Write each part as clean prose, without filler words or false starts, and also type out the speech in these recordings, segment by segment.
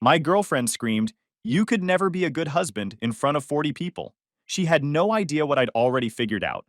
My girlfriend screamed, "You could never be a good husband," in front of 40 people. She had no idea what I'd already figured out.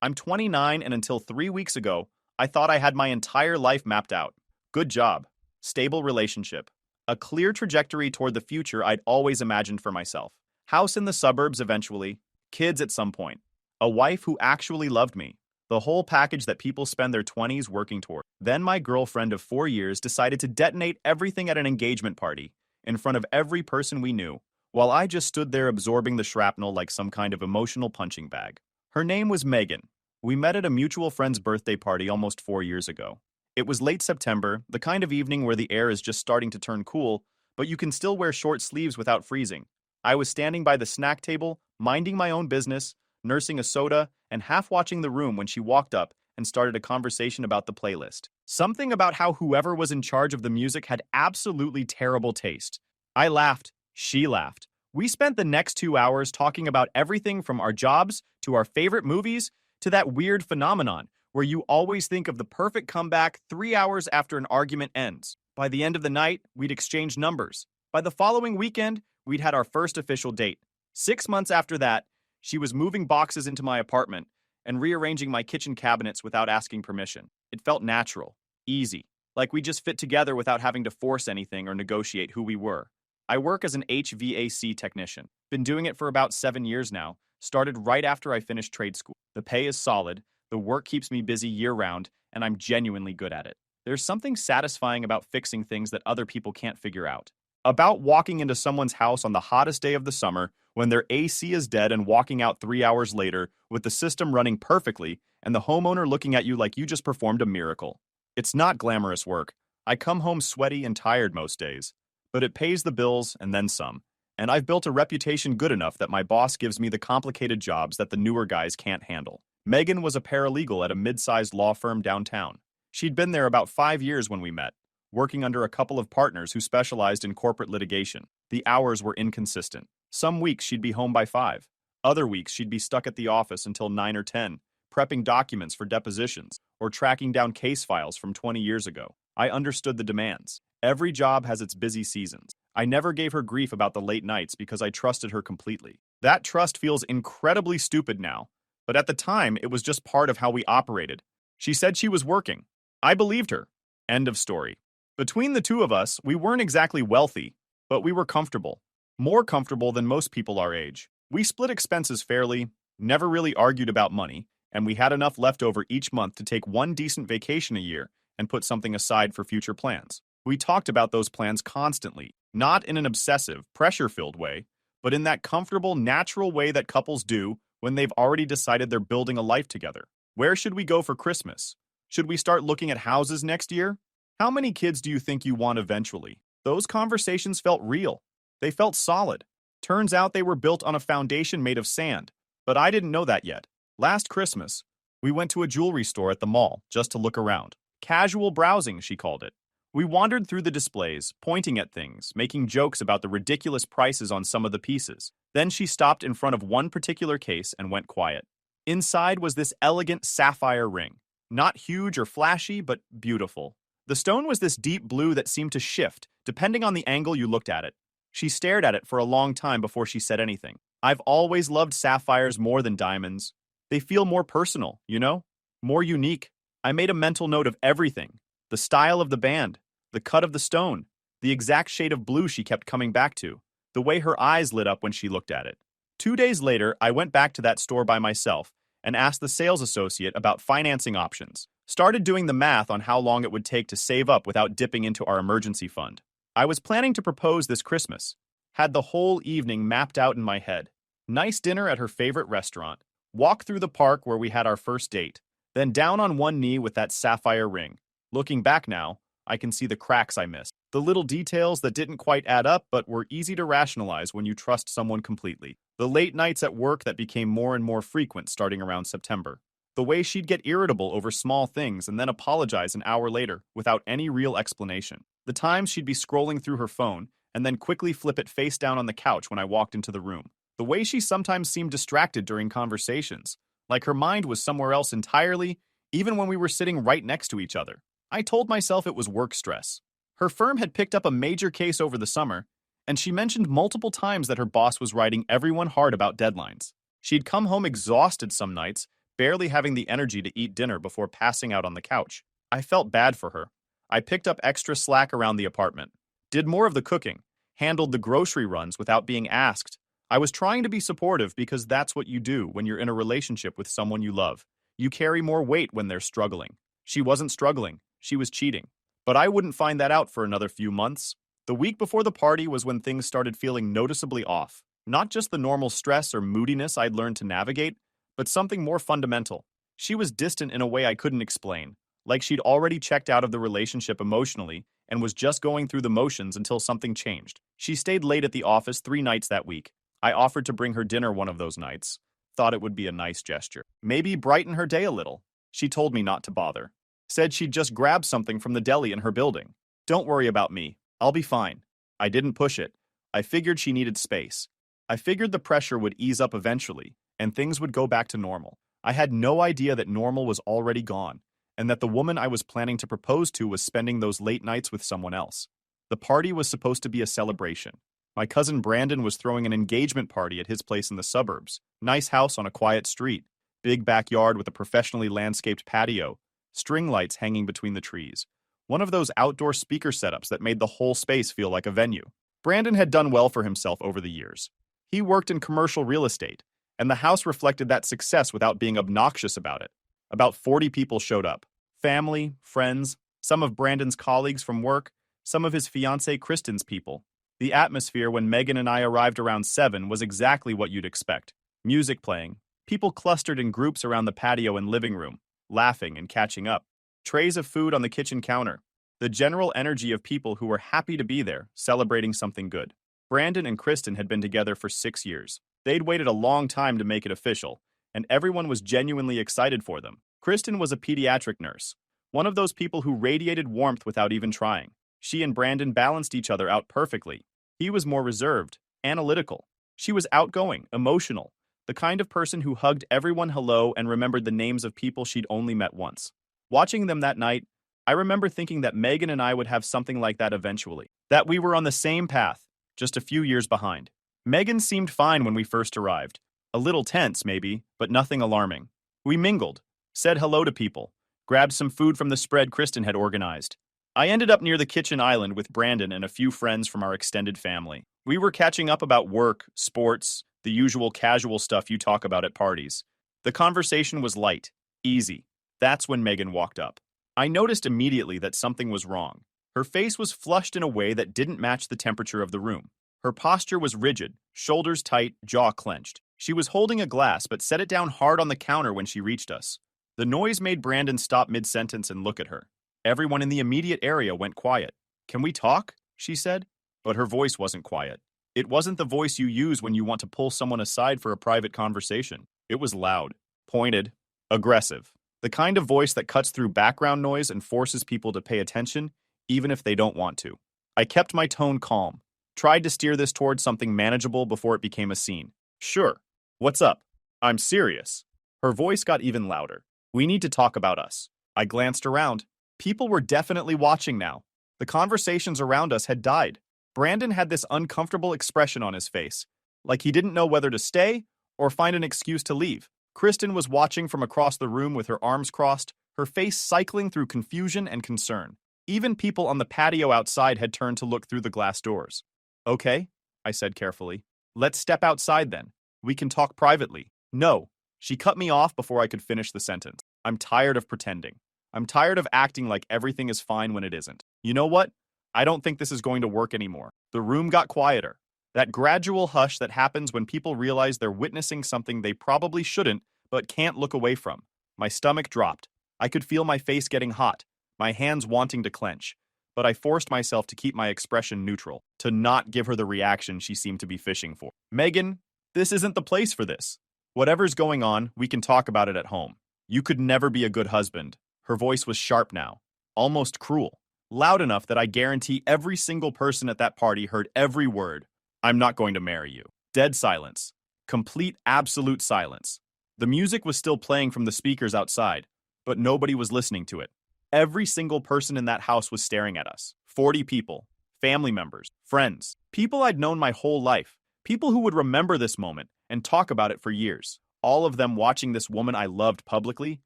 I'm 29, and until 3 weeks ago, I thought I had my entire life mapped out. Good job. Stable relationship. A clear trajectory toward the future I'd always imagined for myself. House in the suburbs eventually. Kids at some point. A wife who actually loved me. The whole package that people spend their 20s working toward. Then my girlfriend of 4 years decided to detonate everything at an engagement party, in front of every person we knew, while I just stood there absorbing the shrapnel like some kind of emotional punching bag. Her name was Megan. We met at a mutual friend's birthday party almost 4 years ago. It was late September, the kind of evening where the air is just starting to turn cool, but you can still wear short sleeves without freezing. I was standing by the snack table, minding my own business, nursing a soda, and half watching the room when she walked up and started a conversation about the playlist. Something about how whoever was in charge of the music had absolutely terrible taste. I laughed. She laughed. We spent the next 2 hours talking about everything from our jobs to our favorite movies to that weird phenomenon where you always think of the perfect comeback 3 hours after an argument ends. By the end of the night, we'd exchanged numbers. By the following weekend, we'd had our first official date. 6 months after that, she was moving boxes into my apartment and rearranging my kitchen cabinets without asking permission. It felt natural, easy, like we just fit together without having to force anything or negotiate who we were. I work as an HVAC technician. Been doing it for about 7 years now. Started right after I finished trade school. The pay is solid, the work keeps me busy year-round, and I'm genuinely good at it. There's something satisfying about fixing things that other people can't figure out. About walking into someone's house on the hottest day of the summer when their AC is dead and walking out 3 hours later with the system running perfectly and the homeowner looking at you like you just performed a miracle. It's not glamorous work. I come home sweaty and tired most days, but it pays the bills and then some. And I've built a reputation good enough that my boss gives me the complicated jobs that the newer guys can't handle. Megan was a paralegal at a mid-sized law firm downtown. She'd been there about 5 years when we met, working under a couple of partners who specialized in corporate litigation. The hours were inconsistent. Some weeks she'd be home by 5. Other weeks she'd be stuck at the office until 9 or 10, prepping documents for depositions or tracking down case files from 20 years ago. I understood the demands. Every job has its busy seasons. I never gave her grief about the late nights because I trusted her completely. That trust feels incredibly stupid now, but at the time it was just part of how we operated. She said she was working. I believed her. End of story. Between the two of us, we weren't exactly wealthy, but we were comfortable. More comfortable than most people our age. We split expenses fairly, never really argued about money, and we had enough left over each month to take one decent vacation a year and put something aside for future plans. We talked about those plans constantly, not in an obsessive, pressure-filled way, but in that comfortable, natural way that couples do when they've already decided they're building a life together. Where should we go for Christmas? Should we start looking at houses next year? How many kids do you think you want eventually? Those conversations felt real. They felt solid. Turns out they were built on a foundation made of sand, but I didn't know that yet. Last Christmas, we went to a jewelry store at the mall just to look around. Casual browsing, she called it. We wandered through the displays, pointing at things, making jokes about the ridiculous prices on some of the pieces. Then she stopped in front of one particular case and went quiet. Inside was this elegant sapphire ring. Not huge or flashy, but beautiful. The stone was this deep blue that seemed to shift, depending on the angle you looked at it. She stared at it for a long time before she said anything. I've always loved sapphires more than diamonds. They feel more personal, you know? More unique. I made a mental note of everything. The style of the band, the cut of the stone, the exact shade of blue she kept coming back to, the way her eyes lit up when she looked at it. 2 days later, I went back to that store by myself and asked the sales associate about financing options. Started doing the math on how long it would take to save up without dipping into our emergency fund. I was planning to propose this Christmas. Had the whole evening mapped out in my head. Nice dinner at her favorite restaurant. Walk through the park where we had our first date. Then down on one knee with that sapphire ring. Looking back now, I can see the cracks I missed. The little details that didn't quite add up but were easy to rationalize when you trust someone completely. The late nights at work that became more and more frequent starting around September. The way she'd get irritable over small things and then apologize an hour later without any real explanation. The times she'd be scrolling through her phone and then quickly flip it face down on the couch when I walked into the room. The way she sometimes seemed distracted during conversations, like her mind was somewhere else entirely, even when we were sitting right next to each other. I told myself it was work stress. Her firm had picked up a major case over the summer, and she mentioned multiple times that her boss was writing everyone hard about deadlines. She'd come home exhausted some nights, barely having the energy to eat dinner before passing out on the couch. I felt bad for her. I picked up extra slack around the apartment, did more of the cooking, handled the grocery runs without being asked. I was trying to be supportive because that's what you do when you're in a relationship with someone you love. You carry more weight when they're struggling. She wasn't struggling, she was cheating. But I wouldn't find that out for another few months. The week before the party was when things started feeling noticeably off. Not just the normal stress or moodiness I'd learned to navigate, but something more fundamental. She was distant in a way I couldn't explain, like she'd already checked out of the relationship emotionally and was just going through the motions until something changed. She stayed late at the office 3 nights that week. I offered to bring her dinner one of those nights. Thought it would be a nice gesture. Maybe brighten her day a little. She told me not to bother. Said she'd just grab something from the deli in her building. Don't worry about me. I'll be fine. I didn't push it. I figured she needed space. I figured the pressure would ease up eventually, and things would go back to normal. I had no idea that normal was already gone, and that the woman I was planning to propose to was spending those late nights with someone else. The party was supposed to be a celebration. My cousin Brandon was throwing an engagement party at his place in the suburbs. Nice house on a quiet street. Big backyard with a professionally landscaped patio. String lights hanging between the trees. One of those outdoor speaker setups that made the whole space feel like a venue. Brandon had done well for himself over the years. He worked in commercial real estate, and the house reflected that success without being obnoxious about it. About 40 people showed up. Family, friends, some of Brandon's colleagues from work, some of his fiancée Kristen's people. The atmosphere when Megan and I arrived around 7 was exactly what you'd expect. Music playing, people clustered in groups around the patio and living room, laughing and catching up. Trays of food on the kitchen counter. The general energy of people who were happy to be there, celebrating something good. Brandon and Kristen had been together for 6 years. They'd waited a long time to make it official, and everyone was genuinely excited for them. Kristen was a pediatric nurse, one of those people who radiated warmth without even trying. She and Brandon balanced each other out perfectly. He was more reserved, analytical. She was outgoing, emotional, the kind of person who hugged everyone hello and remembered the names of people she'd only met once. Watching them that night, I remember thinking that Megan and I would have something like that eventually. That we were on the same path, just a few years behind. Megan seemed fine when we first arrived. A little tense, maybe, but nothing alarming. We mingled, said hello to people, grabbed some food from the spread Kristen had organized. I ended up near the kitchen island with Brandon and a few friends from our extended family. We were catching up about work, sports, the usual casual stuff you talk about at parties. The conversation was light, easy. That's when Megan walked up. I noticed immediately that something was wrong. Her face was flushed in a way that didn't match the temperature of the room. Her posture was rigid, shoulders tight, jaw clenched. She was holding a glass but set it down hard on the counter when she reached us. The noise made Brandon stop mid-sentence and look at her. Everyone in the immediate area went quiet. "Can we talk?" she said. But her voice wasn't quiet. It wasn't the voice you use when you want to pull someone aside for a private conversation. It was loud, pointed, aggressive. The kind of voice that cuts through background noise and forces people to pay attention, even if they don't want to. I kept my tone calm, tried to steer this towards something manageable before it became a scene. "Sure. What's up? I'm serious." Her voice got even louder. "We need to talk about us." I glanced around. People were definitely watching now. The conversations around us had died. Brandon had this uncomfortable expression on his face, like he didn't know whether to stay or find an excuse to leave. Kristen was watching from across the room with her arms crossed, her face cycling through confusion and concern. Even people on the patio outside had turned to look through the glass doors. "Okay," I said carefully. "Let's step outside then. We can talk privately." "No." She cut me off before I could finish the sentence. "I'm tired of pretending. I'm tired of acting like everything is fine when it isn't. You know what? I don't think this is going to work anymore." The room got quieter. That gradual hush that happens when people realize they're witnessing something they probably shouldn't, but can't look away from. My stomach dropped. I could feel my face getting hot, my hands wanting to clench. But I forced myself to keep my expression neutral, to not give her the reaction she seemed to be fishing for. "Megan, this isn't the place for this. Whatever's going on, we can talk about it at home. You could never be a good husband." Her voice was sharp now, almost cruel, loud enough that I guarantee every single person at that party heard every word. "I'm not going to marry you." Dead silence. Complete, absolute silence. The music was still playing from the speakers outside, but nobody was listening to it. Every single person in that house was staring at us. 40 people, family members, friends, people I'd known my whole life, people who would remember this moment and talk about it for years. All of them watching this woman I loved publicly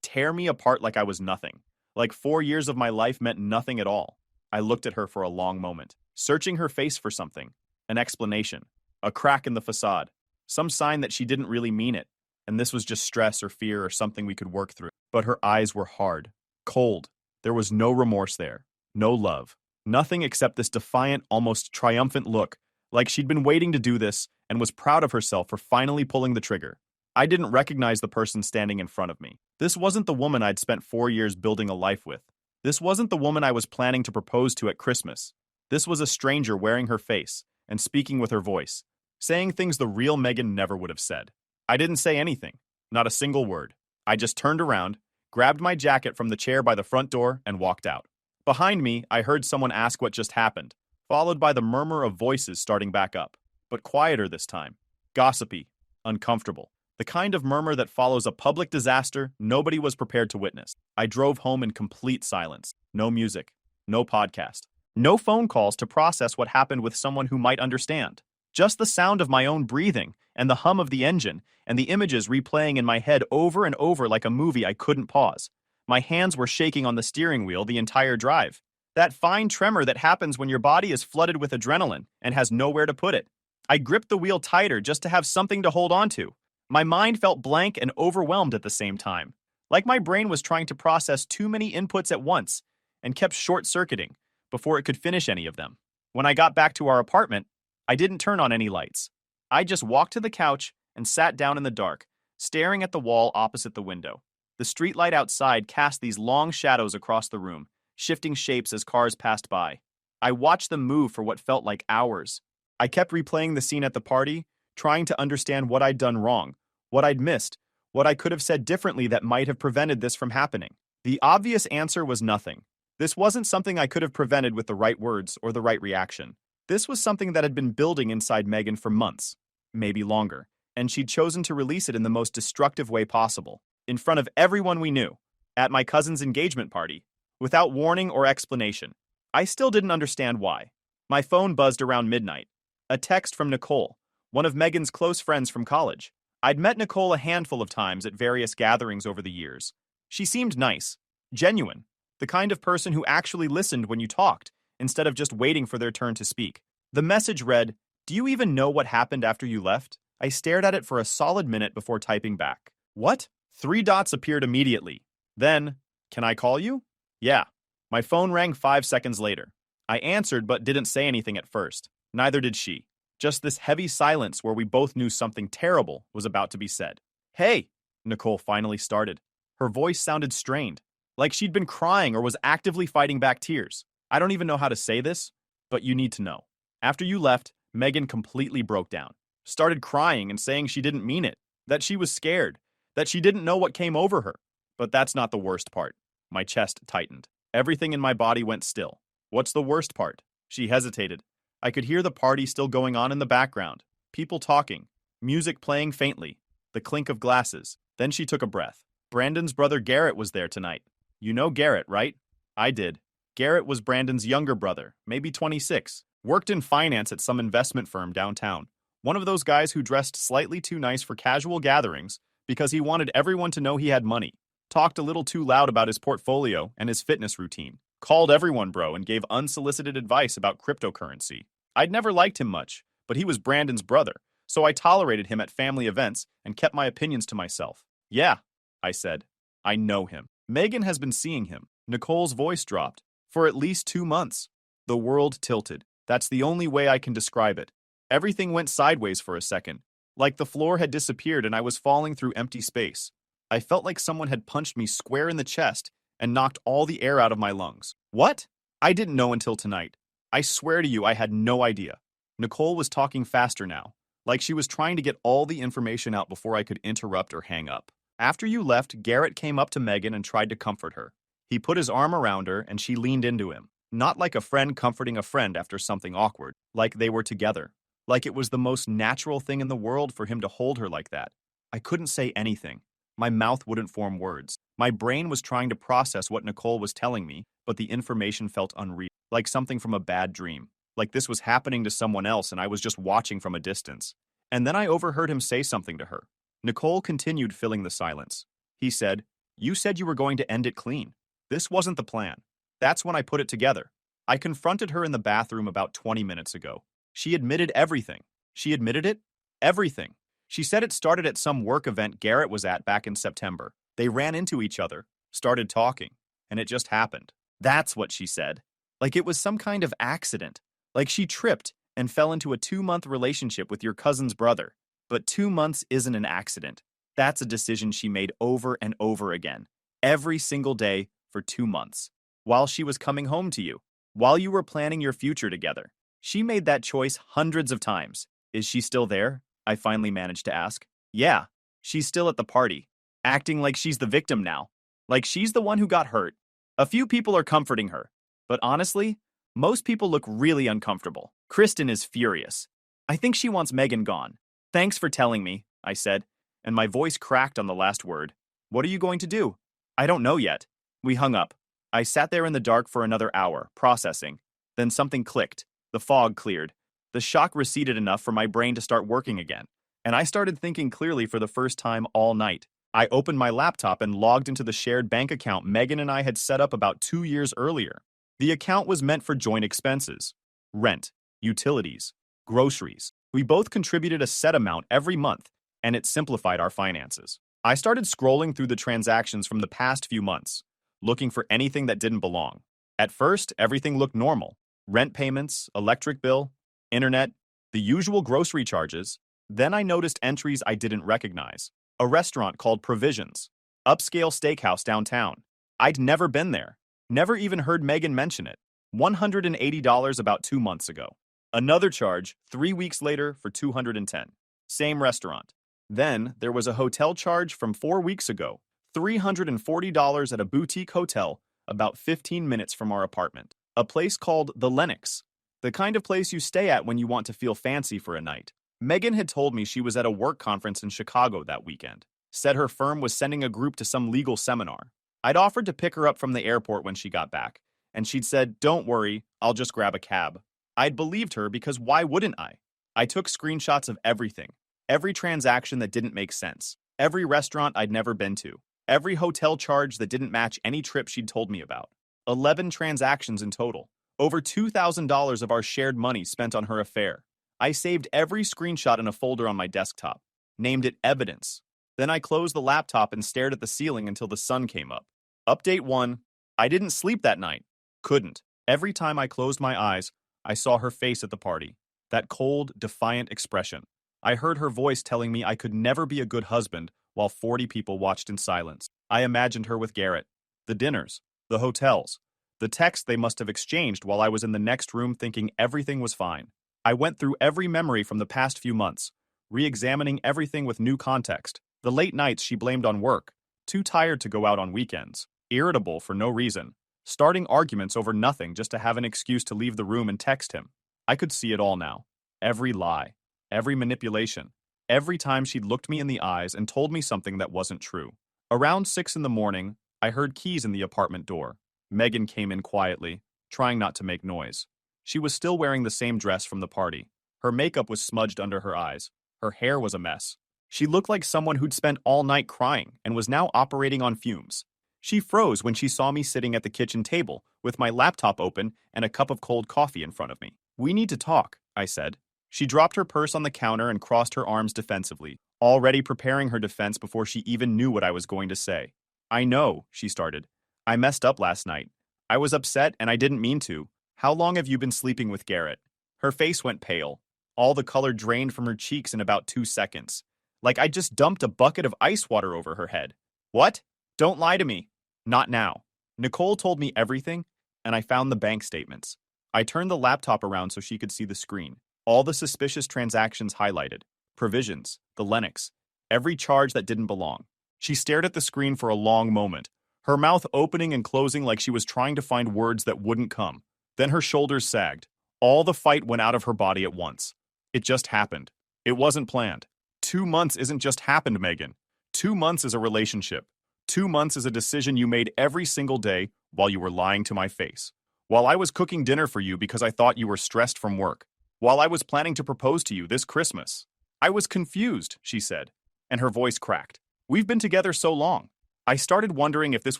tear me apart like I was nothing. Like 4 years of my life meant nothing at all. I looked at her for a long moment, searching her face for something, an explanation, a crack in the facade, some sign that she didn't really mean it, and this was just stress or fear or something we could work through. But her eyes were hard, cold. There was no remorse there, no love, nothing except this defiant, almost triumphant look, like she'd been waiting to do this and was proud of herself for finally pulling the trigger. I didn't recognize the person standing in front of me. This wasn't the woman I'd spent 4 years building a life with. This wasn't the woman I was planning to propose to at Christmas. This was a stranger wearing her face and speaking with her voice, saying things the real Megan never would have said. I didn't say anything, not a single word. I just turned around, grabbed my jacket from the chair by the front door, and walked out. Behind me, I heard someone ask what just happened, followed by the murmur of voices starting back up, but quieter this time. Gossipy, uncomfortable. The kind of murmur that follows a public disaster nobody was prepared to witness. I drove home in complete silence. No music, no podcast, no phone calls to process what happened with someone who might understand. Just the sound of my own breathing and the hum of the engine and the images replaying in my head over and over like a movie I couldn't pause. My hands were shaking on the steering wheel the entire drive. That fine tremor that happens when your body is flooded with adrenaline and has nowhere to put it. I gripped the wheel tighter just to have something to hold on to. My mind felt blank and overwhelmed at the same time, like my brain was trying to process too many inputs at once and kept short-circuiting before it could finish any of them. When I got back to our apartment, I didn't turn on any lights. I just walked to the couch and sat down in the dark, staring at the wall opposite the window. The streetlight outside cast these long shadows across the room, shifting shapes as cars passed by. I watched them move for what felt like hours. I kept replaying the scene at the party, trying to understand what I'd done wrong, what I'd missed, what I could have said differently that might have prevented this from happening. The obvious answer was nothing. This wasn't something I could have prevented with the right words or the right reaction. This was something that had been building inside Megan for months, maybe longer, and she'd chosen to release it in the most destructive way possible, in front of everyone we knew, at my cousin's engagement party, without warning or explanation. I still didn't understand why. My phone buzzed around midnight. A text from Nicole, one of Megan's close friends from college. I'd met Nicole a handful of times at various gatherings over the years. She seemed nice, genuine, the kind of person who actually listened when you talked, instead of just waiting for their turn to speak. The message read, "Do you even know what happened after you left?" I stared at it for a solid minute before typing back. What? 3 dots appeared immediately. Then, "Can I call you?" Yeah. My phone rang 5 seconds later. I answered but didn't say anything at first. Neither did she. Just this heavy silence where we both knew something terrible was about to be said. "Hey," Nicole finally started. Her voice sounded strained, like she'd been crying or was actively fighting back tears. I don't even know how to say this, but you need to know. After you left, Megan completely broke down. Started crying and saying she didn't mean it, that she was scared, that she didn't know what came over her. But that's not the worst part. My chest tightened. Everything in my body went still. What's the worst part? She hesitated. I could hear the party still going on in the background. People talking. Music playing faintly. The clink of glasses. Then she took a breath. Brandon's brother Garrett was there tonight. You know Garrett, right? I did. Garrett was Brandon's younger brother, maybe 26. Worked in finance at some investment firm downtown. One of those guys who dressed slightly too nice for casual gatherings because he wanted everyone to know he had money. Talked a little too loud about his portfolio and his fitness routine. Called everyone bro and gave unsolicited advice about cryptocurrency. I'd never liked him much, but he was Brandon's brother, so I tolerated him at family events and kept my opinions to myself. Yeah, I said. I know him. Megan has been seeing him. Nicole's voice dropped. For at least 2 months. The world tilted. That's the only way I can describe it. Everything went sideways for a second, like the floor had disappeared and I was falling through empty space. I felt like someone had punched me square in the chest and knocked all the air out of my lungs. What? I didn't know until tonight. I swear to you, I had no idea. Nicole was talking faster now, like she was trying to get all the information out before I could interrupt or hang up. After you left, Garrett came up to Megan and tried to comfort her. He put his arm around her and she leaned into him. Not like a friend comforting a friend after something awkward, like they were together. Like it was the most natural thing in the world for him to hold her like that. I couldn't say anything. My mouth wouldn't form words. My brain was trying to process what Nicole was telling me, but the information felt unreal, like something from a bad dream. Like this was happening to someone else and I was just watching from a distance. And then I overheard him say something to her. Nicole continued filling the silence. He said, "You said you were going to end it clean. This wasn't the plan." That's when I put it together. I confronted her in the bathroom about 20 minutes ago. She admitted everything. She admitted it? Everything. She said it started at some work event Garrett was at back in September. They ran into each other, started talking, and it just happened. That's what she said. Like it was some kind of accident. Like she tripped and fell into a 2-month relationship with your cousin's brother. But 2 months isn't an accident. That's a decision she made over and over again, every single day for 2 months, while she was coming home to you, while you were planning your future together. She made that choice hundreds of times. Is she still there? I finally managed to ask. Yeah, she's still at the party, acting like she's the victim now, like she's the one who got hurt. A few people are comforting her, but honestly, most people look really uncomfortable. Kristen is furious. I think she wants Megan gone. Thanks for telling me, I said, and my voice cracked on the last word. What are you going to do? I don't know yet. We hung up. I sat there in the dark for another hour, processing. Then something clicked. The fog cleared. The shock receded enough for my brain to start working again, and I started thinking clearly for the first time all night. I opened my laptop and logged into the shared bank account Megan and I had set up about 2 years earlier. The account was meant for joint expenses: rent, utilities, groceries. We both contributed a set amount every month, and it simplified our finances. I started scrolling through the transactions from the past few months, looking for anything that didn't belong. At first, everything looked normal. Rent payments, electric bill, internet, the usual grocery charges. Then I noticed entries I didn't recognize. A restaurant called Provisions, upscale steakhouse downtown. I'd never been there, never even heard Megan mention it. $180 about 2 months ago. Another charge 3 weeks later for $210. Same restaurant. Then there was a hotel charge from 4 weeks ago, $340 at a boutique hotel about 15 minutes from our apartment. A place called the Lenox, the kind of place you stay at when you want to feel fancy for a night. Megan had told me she was at a work conference in Chicago that weekend, said her firm was sending a group to some legal seminar. I'd offered to pick her up from the airport when she got back, and she'd said, "Don't worry, I'll just grab a cab." I'd believed her because why wouldn't I? I took screenshots of everything, every transaction that didn't make sense, every restaurant I'd never been to, every hotel charge that didn't match any trip she'd told me about. 11 transactions in total. Over $2,000 of our shared money spent on her affair. I saved every screenshot in a folder on my desktop, named it Evidence. Then I closed the laptop and stared at the ceiling until the sun came up. Update 1. I didn't sleep that night. Couldn't. Every time I closed my eyes, I saw her face at the party. That cold, defiant expression. I heard her voice telling me I could never be a good husband while 40 people watched in silence. I imagined her with Garrett. The dinners. The hotels. The texts they must have exchanged while I was in the next room thinking everything was fine. I went through every memory from the past few months, re-examining everything with new context. The late nights she blamed on work, too tired to go out on weekends, irritable for no reason, starting arguments over nothing just to have an excuse to leave the room and text him. I could see it all now. Every lie, every manipulation, every time she'd looked me in the eyes and told me something that wasn't true. Around 6 in the morning, I heard keys in the apartment door. Megan came in quietly, trying not to make noise. She was still wearing the same dress from the party. Her makeup was smudged under her eyes. Her hair was a mess. She looked like someone who'd spent all night crying and was now operating on fumes. She froze when she saw me sitting at the kitchen table with my laptop open and a cup of cold coffee in front of me. "We need to talk," I said. She dropped her purse on the counter and crossed her arms defensively, already preparing her defense before she even knew what I was going to say. "I know," she started. "I messed up last night. I was upset and I didn't mean to. How long have you been sleeping with Garrett?" Her face went pale. All the color drained from her cheeks in about 2 seconds. Like I just dumped a bucket of ice water over her head. "What? Don't lie to me." "Not now." Nicole told me everything, and I found the bank statements. I turned the laptop around so she could see the screen. All the suspicious transactions highlighted. Provisions, the Lenox, every charge that didn't belong. She stared at the screen for a long moment, her mouth opening and closing like she was trying to find words that wouldn't come. Then her shoulders sagged. All the fight went out of her body at once. It just happened. It wasn't planned. 2 months isn't just happened, Megan. 2 months is a relationship. 2 months is a decision you made every single day while you were lying to my face. While I was cooking dinner for you because I thought you were stressed from work. While I was planning to propose to you this Christmas. I was confused, she said, and her voice cracked. We've been together so long. I started wondering if this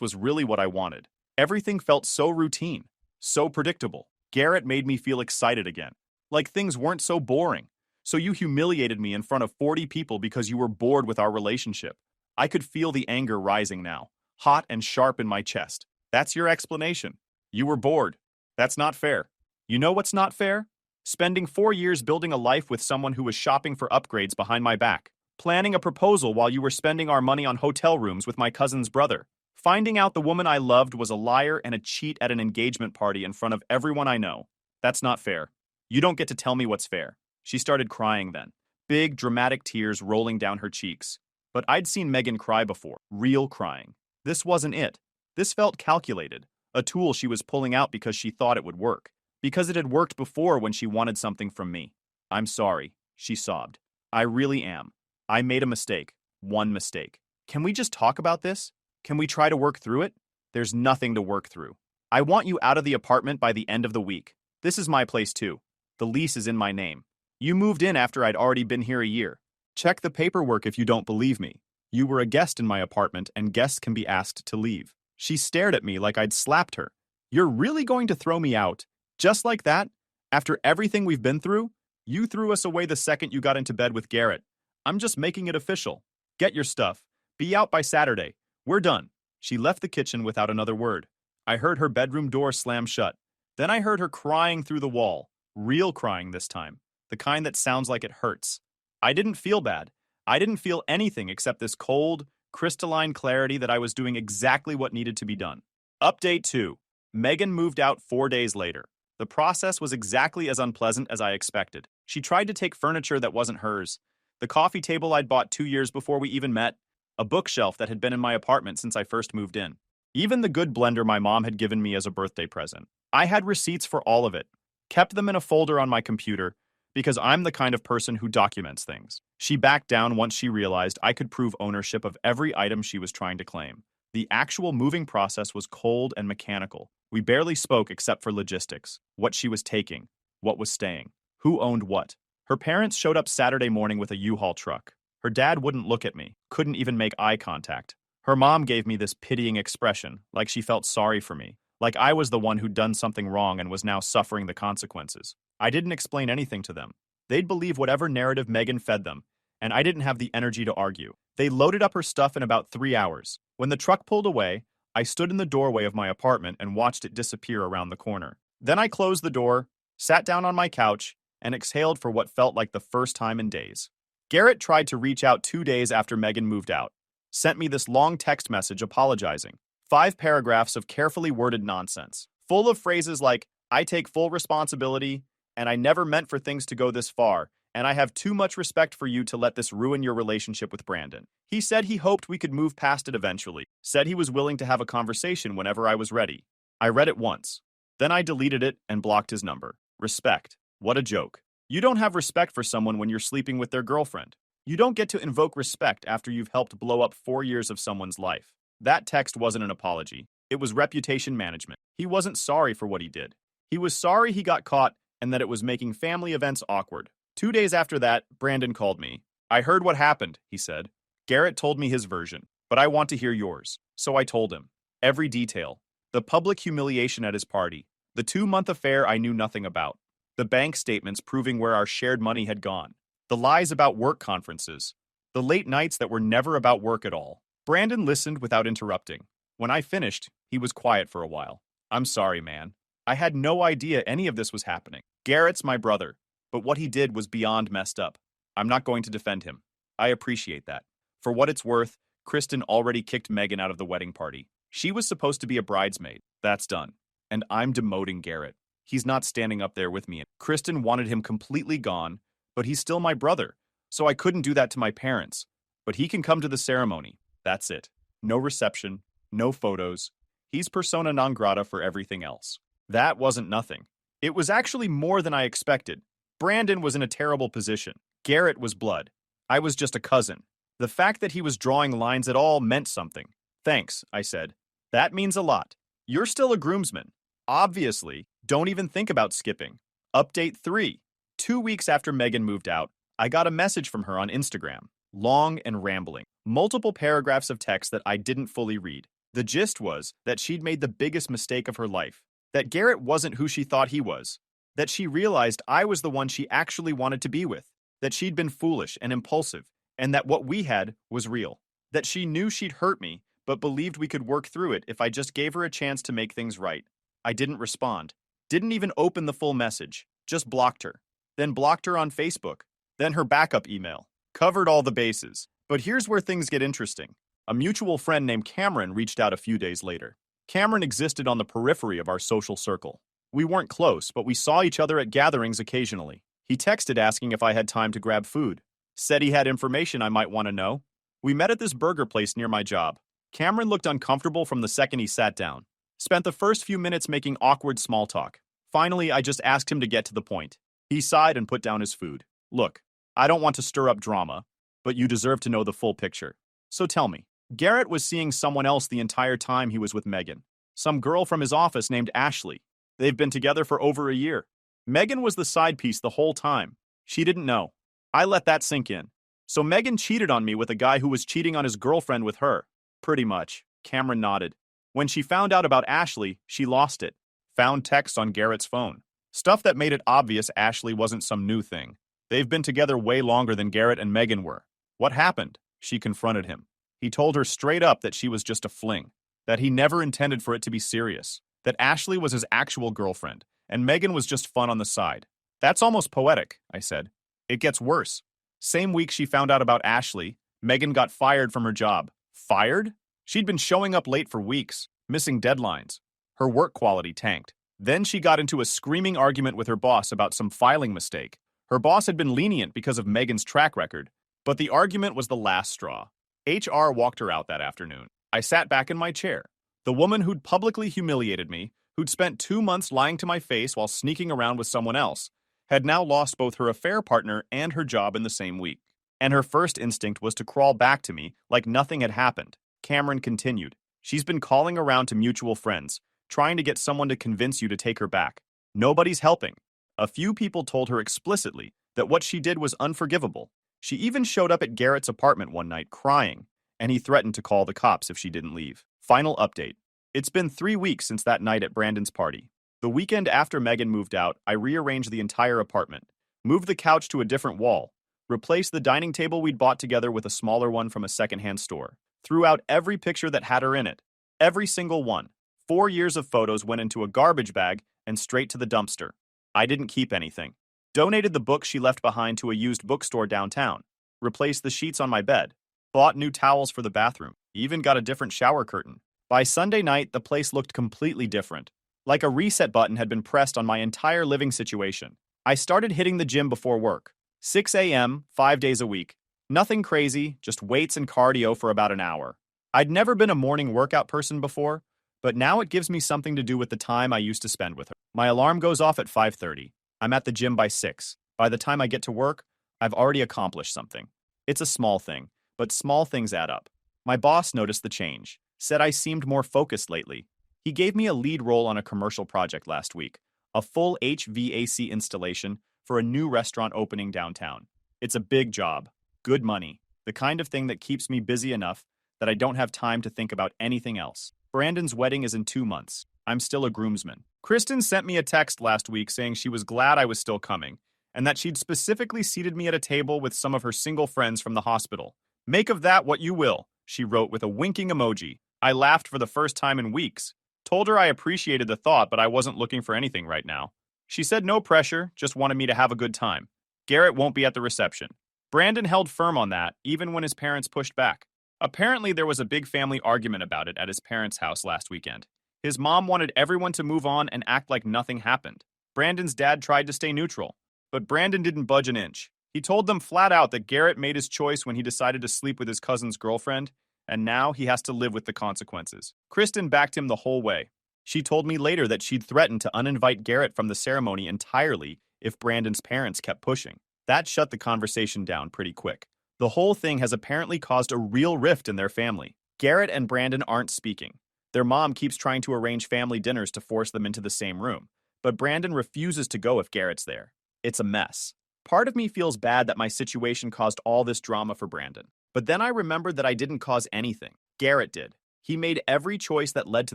was really what I wanted. Everything felt so routine, so predictable. Garrett made me feel excited again, like things weren't so boring. So you humiliated me in front of 40 people because you were bored with our relationship. I could feel the anger rising now, hot and sharp in my chest. That's your explanation. You were bored. That's not fair. You know what's not fair? Spending 4 years building a life with someone who was shopping for upgrades behind my back. Planning a proposal while you were spending our money on hotel rooms with my cousin's brother. Finding out the woman I loved was a liar and a cheat at an engagement party in front of everyone I know. That's not fair. You don't get to tell me what's fair. She started crying then. Big, dramatic tears rolling down her cheeks. But I'd seen Megan cry before. Real crying. This wasn't it. This felt calculated. A tool she was pulling out because she thought it would work. Because it had worked before when she wanted something from me. I'm sorry, she sobbed. I really am. I made a mistake. One mistake. Can we just talk about this? Can we try to work through it? There's nothing to work through. I want you out of the apartment by the end of the week. This is my place too. The lease is in my name. You moved in after I'd already been here a year. Check the paperwork if you don't believe me. You were a guest in my apartment and guests can be asked to leave. She stared at me like I'd slapped her. You're really going to throw me out? Just like that? After everything we've been through? You threw us away the second you got into bed with Garrett. I'm just making it official. Get your stuff. Be out by Saturday. We're done. She left the kitchen without another word. I heard her bedroom door slam shut. Then I heard her crying through the wall. Real crying this time. The kind that sounds like it hurts. I didn't feel bad. I didn't feel anything except this cold, crystalline clarity that I was doing exactly what needed to be done. Update 2. Megan moved out 4 days later. The process was exactly as unpleasant as I expected. She tried to take furniture that wasn't hers. The coffee table I'd bought 2 years before we even met. A bookshelf that had been in my apartment since I first moved in. Even the good blender my mom had given me as a birthday present. I had receipts for all of it. Kept them in a folder on my computer because I'm the kind of person who documents things. She backed down once she realized I could prove ownership of every item she was trying to claim. The actual moving process was cold and mechanical. We barely spoke except for logistics. What she was taking. What was staying. Who owned what. Her parents showed up Saturday morning with a U-Haul truck. Her dad wouldn't look at me, couldn't even make eye contact. Her mom gave me this pitying expression, like she felt sorry for me, like I was the one who'd done something wrong and was now suffering the consequences. I didn't explain anything to them. They'd believe whatever narrative Megan fed them, and I didn't have the energy to argue. They loaded up her stuff in about 3 hours. When the truck pulled away, I stood in the doorway of my apartment and watched it disappear around the corner. Then I closed the door, sat down on my couch, and exhaled for what felt like the first time in days. Garrett tried to reach out 2 days after Megan moved out. Sent me this long text message apologizing. 5 paragraphs of carefully worded nonsense. Full of phrases like, I take full responsibility, and I never meant for things to go this far, and I have too much respect for you to let this ruin your relationship with Brandon. He said he hoped we could move past it eventually. Said he was willing to have a conversation whenever I was ready. I read it once. Then I deleted it and blocked his number. Respect. What a joke. You don't have respect for someone when you're sleeping with their girlfriend. You don't get to invoke respect after you've helped blow up 4 years of someone's life. That text wasn't an apology. It was reputation management. He wasn't sorry for what he did. He was sorry he got caught and that it was making family events awkward. 2 days after that, Brandon called me. I heard what happened, he said. Garrett told me his version, but I want to hear yours. So I told him. Every detail. The public humiliation at his party. The 2-month affair I knew nothing about. The bank statements proving where our shared money had gone. The lies about work conferences. The late nights that were never about work at all. Brandon listened without interrupting. When I finished, he was quiet for a while. I'm sorry, man. I had no idea any of this was happening. Garrett's my brother, but what he did was beyond messed up. I'm not going to defend him. I appreciate that. For what it's worth, Kristen already kicked Megan out of the wedding party. She was supposed to be a bridesmaid. That's done. And I'm demoting Garrett. He's not standing up there with me. Kristen wanted him completely gone, but he's still my brother, so I couldn't do that to my parents. But he can come to the ceremony. That's it. No reception, no photos. He's persona non grata for everything else. That wasn't nothing. It was actually more than I expected. Brandon was in a terrible position. Garrett was blood. I was just a cousin. The fact that he was drawing lines at all meant something. Thanks, I said. That means a lot. You're still a groomsman. Obviously, don't even think about skipping. Update 3. 2 weeks after Megan moved out, I got a message from her on Instagram. Long and rambling. Multiple paragraphs of text that I didn't fully read. The gist was that she'd made the biggest mistake of her life. That Garrett wasn't who she thought he was. That she realized I was the one she actually wanted to be with. That she'd been foolish and impulsive, and that what we had was real. That she knew she'd hurt me, but believed we could work through it if I just gave her a chance to make things right. I didn't respond. Didn't even open the full message. Just blocked her. Then blocked her on Facebook. Then her backup email. Covered all the bases. But here's where things get interesting. A mutual friend named Cameron reached out a few days later. Cameron existed on the periphery of our social circle. We weren't close, but we saw each other at gatherings occasionally. He texted asking if I had time to grab food. Said he had information I might want to know. We met at this burger place near my job. Cameron looked uncomfortable from the second he sat down. Spent the first few minutes making awkward small talk. Finally, I just asked him to get to the point. He sighed and put down his food. Look, I don't want to stir up drama, but you deserve to know the full picture. So tell me, Garrett was seeing someone else the entire time he was with Megan. Some girl from his office named Ashley. They've been together for over a year. Megan was the side piece the whole time. She didn't know. I let that sink in. So Megan cheated on me with a guy who was cheating on his girlfriend with her. Pretty much. Cameron nodded. When she found out about Ashley, she lost it. Found texts on Garrett's phone. Stuff that made it obvious Ashley wasn't some new thing. They've been together way longer than Garrett and Megan were. What happened? She confronted him. He told her straight up that she was just a fling. That he never intended for it to be serious. That Ashley was his actual girlfriend, and Megan was just fun on the side. That's almost poetic, I said. It gets worse. Same week she found out about Ashley, Megan got fired from her job. Fired? She'd been showing up late for weeks, missing deadlines. Her work quality tanked. Then she got into a screaming argument with her boss about some filing mistake. Her boss had been lenient because of Megan's track record, but the argument was the last straw. HR walked her out that afternoon. I sat back in my chair. The woman who'd publicly humiliated me, who'd spent 2 months lying to my face while sneaking around with someone else, had now lost both her affair partner and her job in the same week. And her first instinct was to crawl back to me like nothing had happened. Cameron continued. She's been calling around to mutual friends, trying to get someone to convince you to take her back. Nobody's helping. A few people told her explicitly that what she did was unforgivable. She even showed up at Garrett's apartment one night crying, and he threatened to call the cops if she didn't leave. Final update. It's been 3 weeks since that night at Brandon's party. The weekend after Megan moved out, I rearranged the entire apartment, moved the couch to a different wall, replaced the dining table we'd bought together with a smaller one from a secondhand store, threw out every picture that had her in it. Every single one. 4 years of photos went into a garbage bag and straight to the dumpster. I didn't keep anything. Donated the books she left behind to a used bookstore downtown. Replaced the sheets on my bed. Bought new towels for the bathroom. Even got a different shower curtain. By Sunday night, the place looked completely different. Like a reset button had been pressed on my entire living situation. I started hitting the gym before work. 6 a.m., 5 days a week. Nothing crazy, just weights and cardio for about an hour. I'd never been a morning workout person before, but now it gives me something to do with the time I used to spend with her. My alarm goes off at 5:30. I'm at the gym by 6. By the time I get to work, I've already accomplished something. It's a small thing, but small things add up. My boss noticed the change, said I seemed more focused lately. He gave me a lead role on a commercial project last week, a full HVAC installation for a new restaurant opening downtown. It's a big job, good money, the kind of thing that keeps me busy enough that I don't have time to think about anything else. Brandon's wedding is in 2 months. I'm still a groomsman. Kristen sent me a text last week saying she was glad I was still coming, and that she'd specifically seated me at a table with some of her single friends from the hospital. Make of that what you will, she wrote with a winking emoji. I laughed for the first time in weeks. Told her I appreciated the thought, but I wasn't looking for anything right now. She said no pressure, just wanted me to have a good time. Garrett won't be at the reception. Brandon held firm on that, even when his parents pushed back. Apparently, there was a big family argument about it at his parents' house last weekend. His mom wanted everyone to move on and act like nothing happened. Brandon's dad tried to stay neutral, but Brandon didn't budge an inch. He told them flat out that Garrett made his choice when he decided to sleep with his cousin's girlfriend, and now he has to live with the consequences. Kristen backed him the whole way. She told me later that she'd threatened to uninvite Garrett from the ceremony entirely if Brandon's parents kept pushing. That shut the conversation down pretty quick. The whole thing has apparently caused a real rift in their family. Garrett and Brandon aren't speaking. Their mom keeps trying to arrange family dinners to force them into the same room, but Brandon refuses to go if Garrett's there. It's a mess. Part of me feels bad that my situation caused all this drama for Brandon. But then I remembered that I didn't cause anything. Garrett did. He made every choice that led to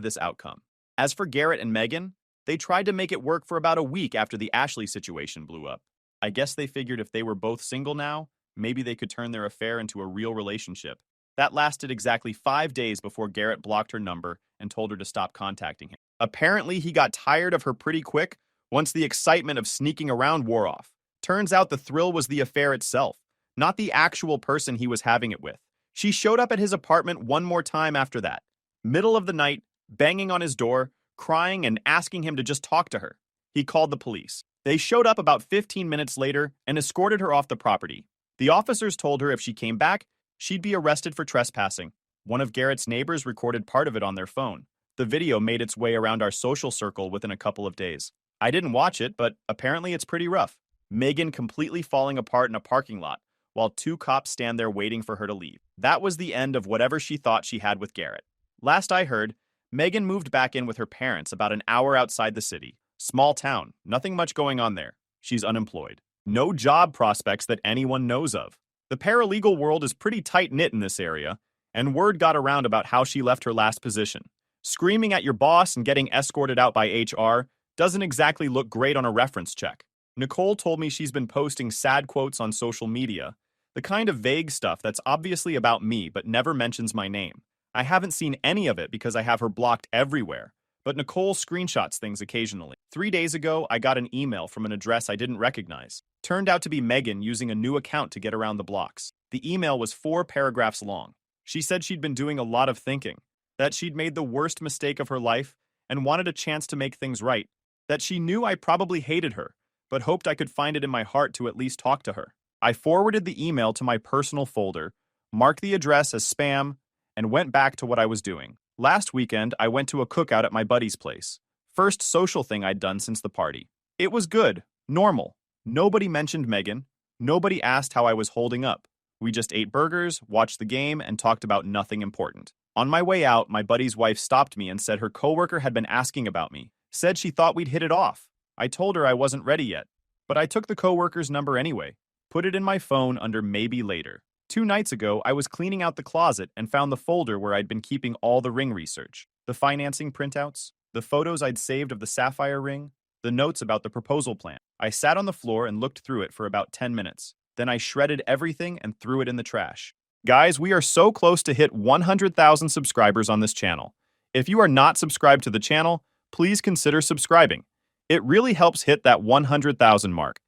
this outcome. As for Garrett and Megan, they tried to make it work for about a week after the Ashley situation blew up. I guess they figured if they were both single now, maybe they could turn their affair into a real relationship. That lasted exactly 5 days before Garrett blocked her number and told her to stop contacting him. Apparently, he got tired of her pretty quick once the excitement of sneaking around wore off. Turns out the thrill was the affair itself, not the actual person he was having it with. She showed up at his apartment one more time after that. Middle of the night, banging on his door, crying and asking him to just talk to her. He called the police. They showed up about 15 minutes later and escorted her off the property. The officers told her if she came back, she'd be arrested for trespassing. One of Garrett's neighbors recorded part of it on their phone. The video made its way around our social circle within a couple of days. I didn't watch it, but apparently it's pretty rough. Megan completely falling apart in a parking lot, while 2 cops stand there waiting for her to leave. That was the end of whatever she thought she had with Garrett. Last I heard, Megan moved back in with her parents about an hour outside the city. Small town, nothing much going on there. She's unemployed. No job prospects that anyone knows of. The paralegal world is pretty tight-knit in this area, and word got around about how she left her last position. Screaming at your boss and getting escorted out by HR doesn't exactly look great on a reference check. Nicole told me she's been posting sad quotes on social media, the kind of vague stuff that's obviously about me but never mentions my name. I haven't seen any of it because I have her blocked everywhere, but Nicole screenshots things occasionally. 3 days ago, I got an email from an address I didn't recognize. Turned out to be Megan using a new account to get around the blocks. The email was 4 paragraphs long. She said she'd been doing a lot of thinking, that she'd made the worst mistake of her life and wanted a chance to make things right, that she knew I probably hated her, but hoped I could find it in my heart to at least talk to her. I forwarded the email to my personal folder, marked the address as spam, and went back to what I was doing. Last weekend, I went to a cookout at my buddy's place. First social thing I'd done since the party. It was good, normal. Nobody mentioned Megan. Nobody asked how I was holding up. We just ate burgers, watched the game, and talked about nothing important. On my way out, my buddy's wife stopped me and said her coworker had been asking about me. Said she thought we'd hit it off. I told her I wasn't ready yet, but I took the coworker's number anyway. Put it in my phone under maybe later. 2 nights ago, I was cleaning out the closet and found the folder where I'd been keeping all the ring research. The financing printouts, the photos I'd saved of the sapphire ring, the notes about the proposal plan. I sat on the floor and looked through it for about 10 minutes. Then I shredded everything and threw it in the trash. Guys, we are so close to hit 100,000 subscribers on this channel. If you are not subscribed to the channel, please consider subscribing. It really helps hit that 100,000 mark.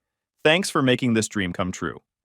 Thanks for making this dream come true.